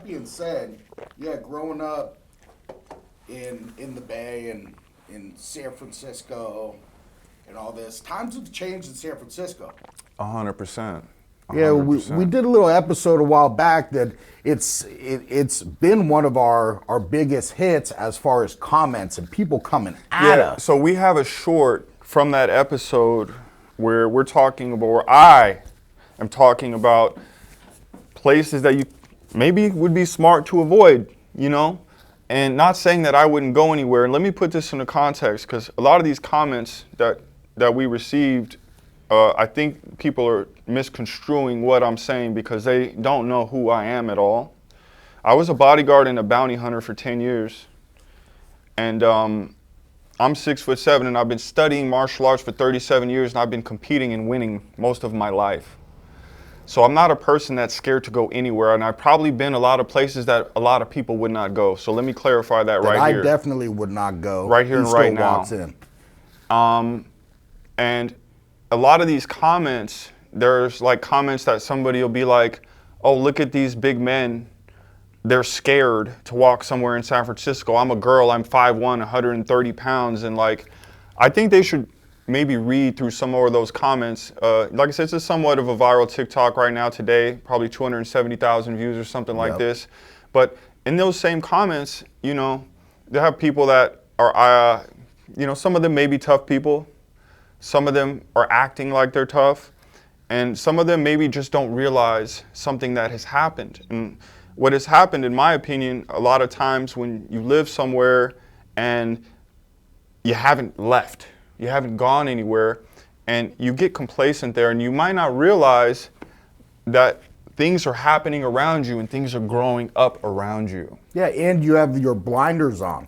that being said, yeah, growing up in the Bay and in San Francisco and all this, times have changed in San Francisco. 100%. Yeah, we did a little episode a while back that it's been one of our biggest hits as far as comments and people coming at us. So we have a short from that episode where we're talking about, where I am talking about places that you maybe would be smart to avoid, you know? And not saying that I wouldn't go anywhere. And let me put this into context, because a lot of these comments that we received, I think people are misconstruing what I'm saying because they don't know who I am at all. I was a bodyguard and a bounty hunter for 10 years. And I'm 6'7", and I've been studying martial arts for 37 years, and I've been competing and winning most of my life. So I'm not a person that's scared to go anywhere, and I've probably been a lot of places that a lot of people would not go. So let me clarify that right here. I definitely would not go. Right here and right now. Walks in. And a lot of these comments, there's like comments that somebody will be like, oh, look at these big men. They're scared to walk somewhere in San Francisco. I'm a girl, I'm 5'1", 130 pounds. And like, I think they should maybe read through some more of those comments. Like I said, it's somewhat of a viral TikTok right now today, probably 270,000 views or something like this. But in those same comments, you know, they have people that are, you know, some of them may be tough people. Some of them are acting like they're tough. And some of them maybe just don't realize something that has happened. And what has happened, in my opinion, a lot of times when you live somewhere and you haven't left, you haven't gone anywhere, and you get complacent there, and you might not realize that things are happening around you and things are growing up around you. Yeah, and you have your blinders on.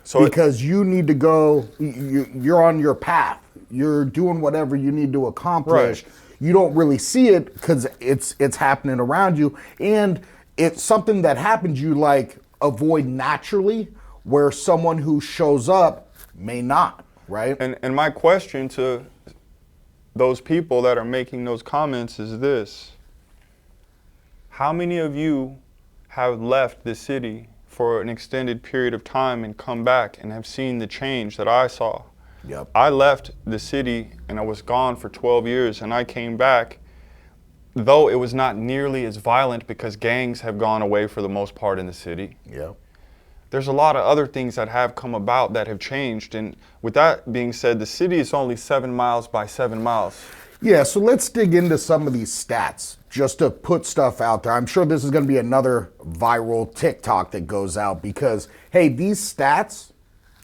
So because you need to go, you're on your path. You're doing whatever you need to accomplish. Right. You don't really see it because it's happening around you, and it's something that happens you like avoid naturally, where someone who shows up may not. Right. And my question to those people that are making those comments is this: how many of you have left the city for an extended period of time and come back and have seen the change that I saw? Yep. I left the city and I was gone for 12 years, and I came back, though it was not nearly as violent because gangs have gone away for the most part in the city. Yep. There's a lot of other things that have come about that have changed. And with that being said, the city is only 7 miles by 7 miles. Yeah, so let's dig into some of these stats just to put stuff out there. I'm sure this is going to be another viral TikTok that goes out because, hey, these stats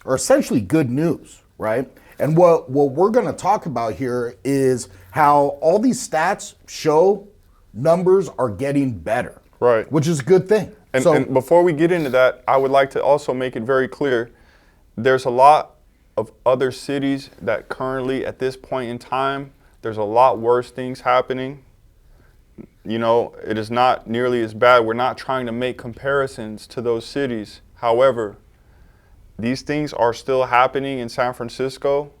are essentially good news, right? And what we're going to talk about here is how all these stats show numbers are getting better. Right. Which is a good thing. And before we get into that, I would like to also make it very clear, there's a lot of other cities that currently, at this point in time, there's a lot worse things happening. You know, it is not nearly as bad. We're not trying to make comparisons to those cities. However, these things are still happening in San Francisco,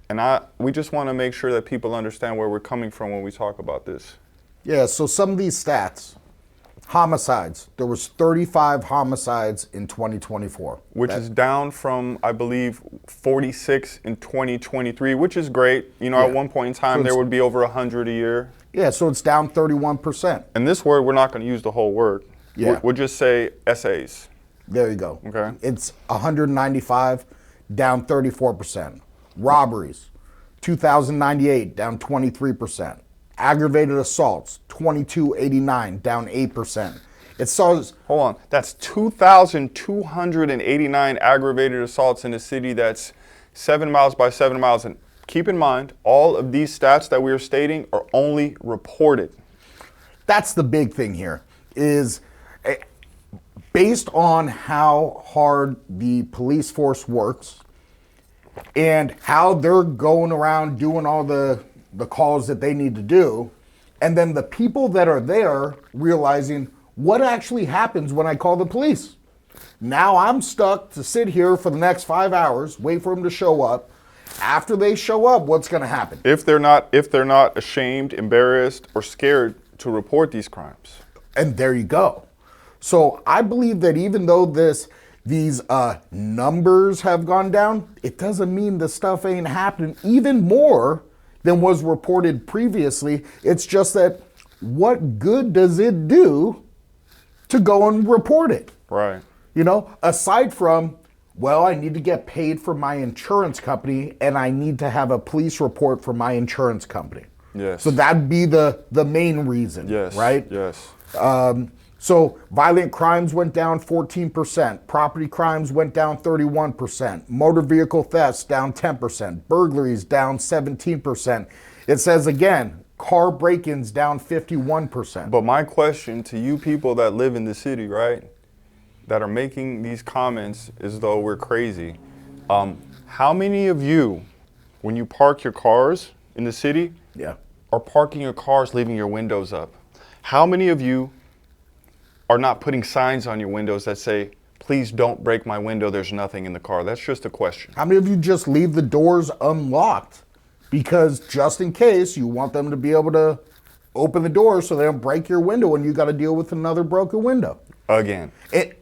and we just want to make sure that people understand where we're coming from when we talk about this. Yeah, so some of these stats. Homicides. There was 35 homicides in 2024. Which is down from, I believe, 46 in 2023, which is great. You know, at one point in time, there would be over 100 a year. Yeah, so it's down 31%. And this word, we're not going to use the whole word. Yeah. We'll just say essays. There you go. Okay. It's 195, down 34%. Robberies, 2,098, down 23%. Aggravated assaults, 2,289, down 8%. It saws. Hold on. That's 2,289 aggravated assaults in a city that's 7 miles by 7 miles. And keep in mind, all of these stats that we are stating are only reported. That's the big thing here, is based on how hard the police force works and how they're going around doing all the calls that they need to do, and then the people that are there realizing what actually happens when I call the police. Now I'm stuck to sit here for the next 5 hours, wait for them to show up. After they show up, what's going to happen? If they're not ashamed, embarrassed, or scared to report these crimes. And there you go. So I believe that even though these numbers have gone down, it doesn't mean the stuff ain't happening even more than was reported previously. It's just that what good does it do to go and report it? Right. You know, aside from, well, I need to get paid for my insurance company and I need to have a police report for my insurance company. Yes. So that'd be the main reason, Yes. right? Yes. So violent crimes went down 14%, property crimes went down 31%, motor vehicle thefts down 10%, burglaries down 17%. It says again, car break-ins down 51%. But my question to you people that live in the city, right, that are making these comments as though we're crazy, how many of you, when you park your cars in the city, Yeah. are parking your cars leaving your windows up? How many of you are not putting signs on your windows that say, please don't break my window, there's nothing in the car? That's just a question. How many of you just leave the doors unlocked because just in case you want them to be able to open the door so they don't break your window and you got to deal with another broken window? Again.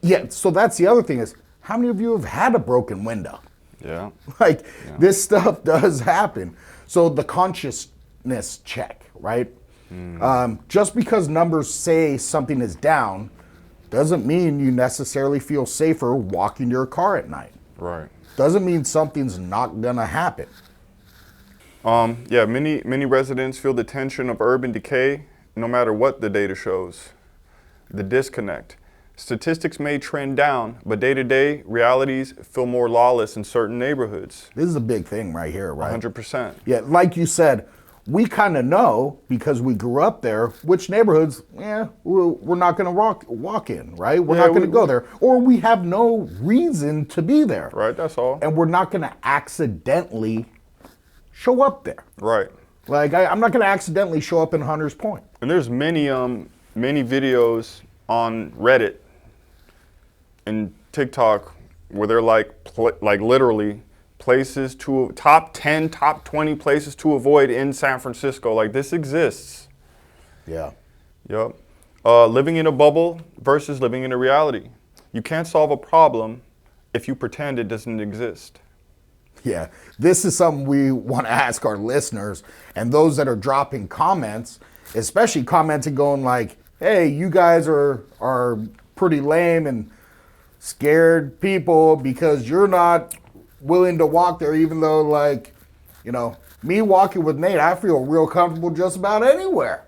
Yeah, so that's the other thing is, how many of you have had a broken window? Yeah. Like, this stuff does happen. So the consciousness check, right? Just because numbers say something is down doesn't mean you necessarily feel safer walking your car at night. Right. Doesn't mean something's not gonna happen. Yeah, many residents feel the tension of urban decay no matter what the data shows. The disconnect. Statistics may trend down, but day-to-day realities feel more lawless in certain neighborhoods. This is a big thing right here, right? 100%. Yeah, like you said, we kind of know because we grew up there which neighborhoods, we're not going to walk in, right? We're not going to go there, or we have no reason to be there. Right, that's all. And we're not going to accidentally show up there. Right. Like I'm not going to accidentally show up in Hunters Point. And there's many videos on Reddit and TikTok where they're like literally places to top 10, top 20 places to avoid in San Francisco. Like, this exists. Yeah. Yep. Living in a bubble versus living in a reality. You can't solve a problem if you pretend it doesn't exist. Yeah. This is something we want to ask our listeners and those that are dropping comments, especially commenting going like, hey, you guys are pretty lame and scared people because you're not willing to walk there, even though, like, you know, me walking with Nate, I feel real comfortable just about anywhere.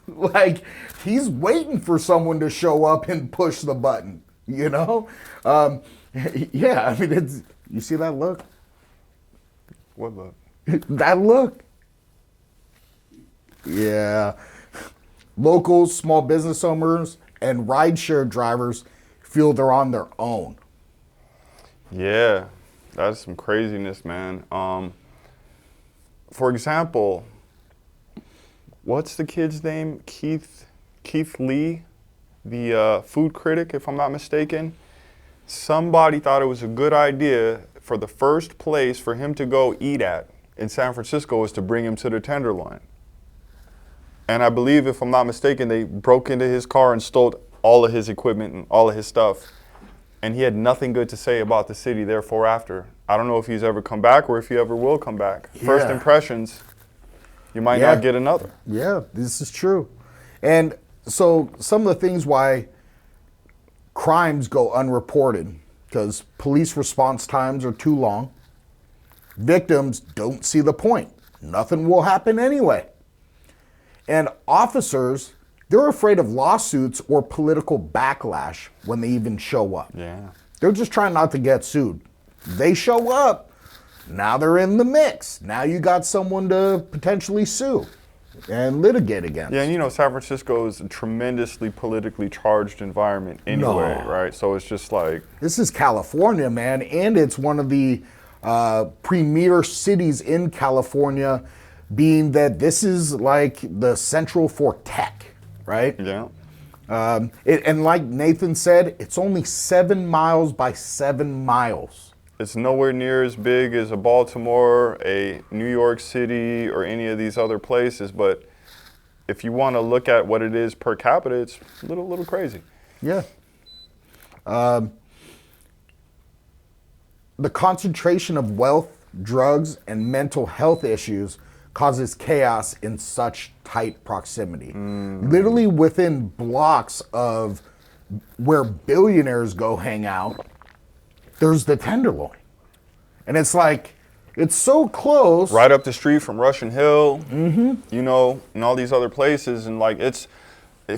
Like, he's waiting for someone to show up and push the button, you know? Yeah, I mean, you see that look? What look? That look? Yeah. Locals, small business owners, and rideshare drivers feel they're on their own. Yeah. That's some craziness, man. For example, what's the kid's name? Keith Lee, the food critic, if I'm not mistaken. Somebody thought it was a good idea for the first place for him to go eat at in San Francisco was to bring him to the Tenderloin. And I believe, if I'm not mistaken, they broke into his car and stole all of his equipment and all of his stuff. And he had nothing good to say about the city therefore after. I don't know if he's ever come back or if he ever will come back. Yeah. First impressions, you might not get another. Yeah, this is true. And so some of the things why crimes go unreported, because police response times are too long. Victims don't see the point. Nothing will happen anyway. And officers, they're afraid of lawsuits or political backlash when they even show up. Yeah. They're just trying not to get sued. They show up, now they're in the mix. Now you got someone to potentially sue and litigate against. Yeah, and you know, San Francisco is a tremendously politically charged environment anyway, right? So it's just like... This is California, man, and it's one of the premier cities in California, being that this is like the central for tech, right? Yeah. And like Nathan said, it's only 7 miles by 7 miles. It's nowhere near as big as a Baltimore, a New York City, or any of these other places. But if you want to look at what it is per capita, it's a little crazy. Yeah. The concentration of wealth, drugs, and mental health issues causes chaos in such tight proximity. Literally within blocks of where billionaires go hang out, there's the Tenderloin. And it's like, it's so close. Right up the street from Russian Hill, you know, and all these other places. And like, it's,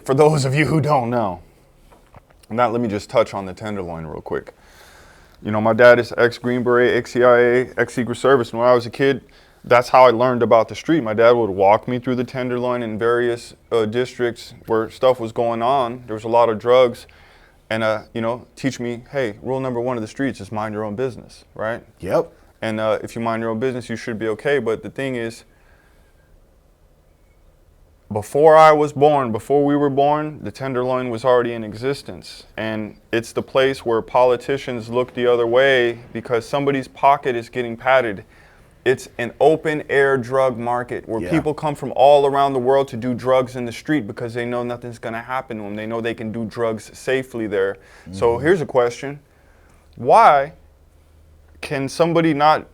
for those of you who don't know, let me just touch on the Tenderloin real quick. You know, my dad is ex-Green Beret, ex-CIA, ex-Secret Service. And when I was a kid, that's how I learned about the street. My dad would walk me through the Tenderloin in various districts where stuff was going on. There was a lot of drugs. And, you know, teach me, hey, rule number one of the streets is mind your own business, right? Yep. And if you mind your own business, you should be okay. But the thing is, before I was born, before we were born, the Tenderloin was already in existence. And it's the place where politicians look the other way because somebody's pocket is getting padded. It's an open air drug market where people come from all around the world to do drugs in the street because they know nothing's going to happen to them. They know they can do drugs safely there. So here's a question. Why can somebody not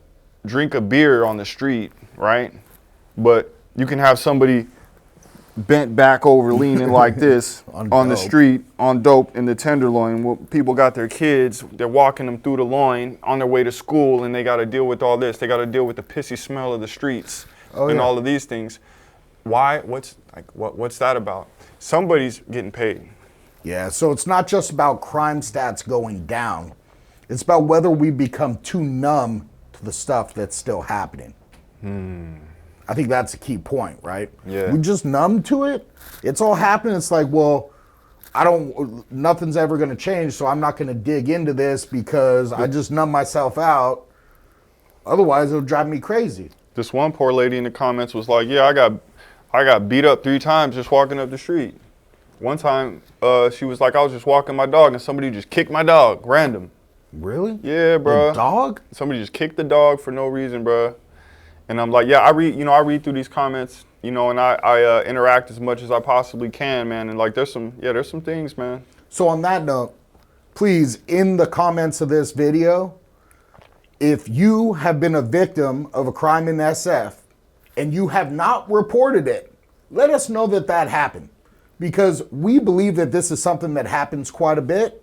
drink a beer on the street, right? But you can have somebody bent back over leaning like this on the street on dope in the Tenderloin. Well, people got their kids, they're walking them through the loin on their way to school, and they got to deal with all this. They got to deal with the pissy smell of the streets and all of these things. Why? What's that about? Somebody's getting paid. Yeah, so it's not just about crime stats going down. It's about whether we become too numb to the stuff that's still happening. I think that's a key point, right? Yeah. We just numb to it. It's all happening. It's like, well, nothing's ever going to change, so I'm not going to dig into this because I just numb myself out. Otherwise, it'll drive me crazy. This one poor lady in the comments was like, yeah, I got beat up 3 times just walking up the street. One time, she was like, I was just walking my dog and somebody just kicked my dog, random. Really? Yeah, bro. The dog? Somebody just kicked the dog for no reason, bro. And I'm like, yeah, I read through these comments, you know, and I interact as much as I possibly can, man. And like, there's some things, man. So on that note, please, in the comments of this video, if you have been a victim of a crime in SF and you have not reported it, let us know that happened. Because we believe that this is something that happens quite a bit.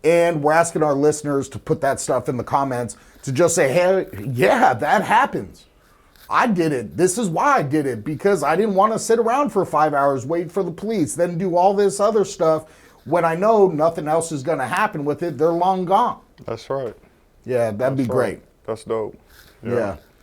And we're asking our listeners to put that stuff in the comments to just say, hey, yeah, that happens. I did it. This is why I did it, because I didn't want to sit around for 5 hours, wait for the police, then do all this other stuff when I know nothing else is going to happen with it. They're long gone. That's right. Yeah, that'd be great. That's dope. Yeah.